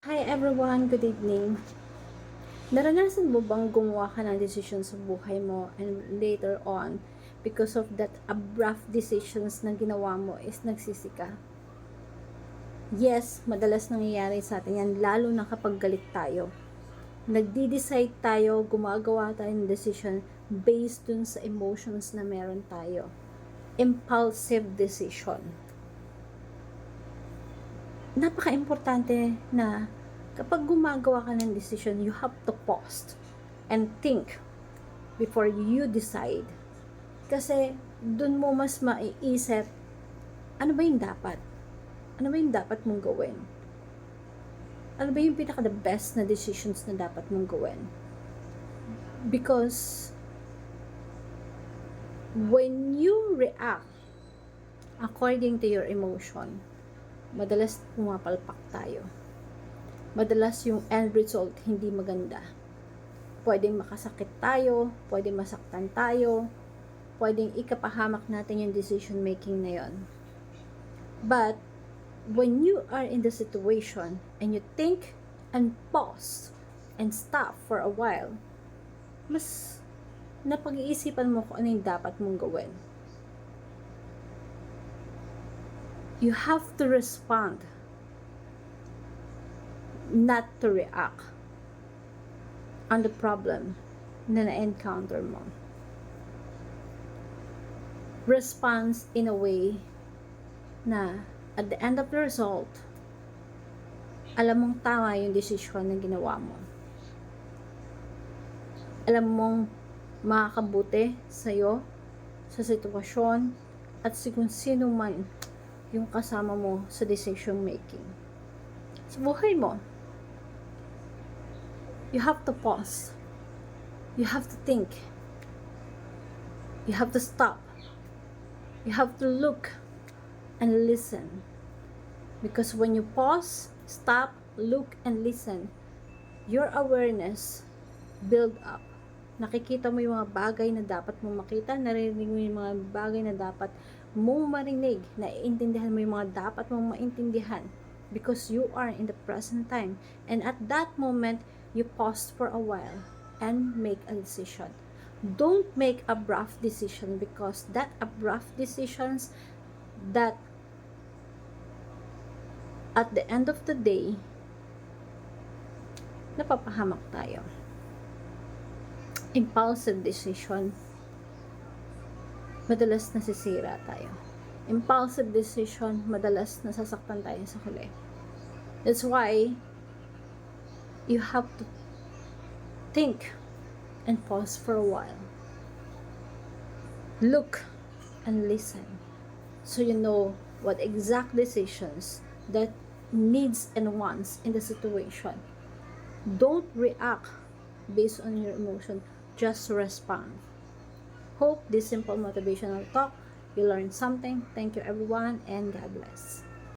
Hi everyone, good evening. Naranasan mo bang gumawa ka ng desisyon sa buhay mo and later on, because of that abrupt decisions na ginawa mo is nagsisi ka? Yes, madalas nangyayari sa atin yan, lalo na kapag galit tayo. Nagdi-decide tayo, gumagawa tayo ng decision based dun sa emotions na meron tayo. Impulsive decision. Napaka-importante na kapag gumagawa ka ng decision, you have to pause and think before you decide. Kasi dun mo mas maiisip, ano ba yung dapat? Ano ba yung dapat mong gawin? Ano ba yung pinaka the best na decisions na dapat mong gawin? Because when you react according to your emotion, madalas pumapalpak tayo. Madalas yung end result hindi maganda. Pwedeng makasakit tayo, pwedeng masaktan tayo, pwedeng ikapahamak natin yung decision making na yon. But when you are in the situation and you think and pause and stop for a while, mas napag-iisipan mo kung ano yung dapat mong gawin. You have to respond, not to react on the problem na na-encounter mo. Response in a way na at the end of the result, alam mong tama yung desisyon na ginawa mo. Alam mong makakabuti sa'yo, sa sitwasyon, at kung sino man yung kasama mo sa decision making. Sa buhay mo, you have to pause. You have to think. You have to stop. You have to look and listen. Because when you pause, stop, look, and listen, your awareness build up. Nakikita mo yung mga bagay na dapat mong makita, naririnig mo yung mga bagay na dapat mong marinig, naiintindihan mo yung mga dapat mong maintindihan because you are in the present time. And at that moment, you pause for a while and make a decision. Don't make abrupt decision because that abrupt decisions that at the end of the day, napapahamak tayo. Impulsive decision, madalas nasisira tayo. Impulsive decision, madalas nasasaktan tayo sa huli. That's why you have to think and pause for a while. Look and listen so you know what exact decisions that needs and wants in the situation. Don't react based on your emotion. Just respond. Hope this simple motivational talk you learned something. Thank you everyone and God bless.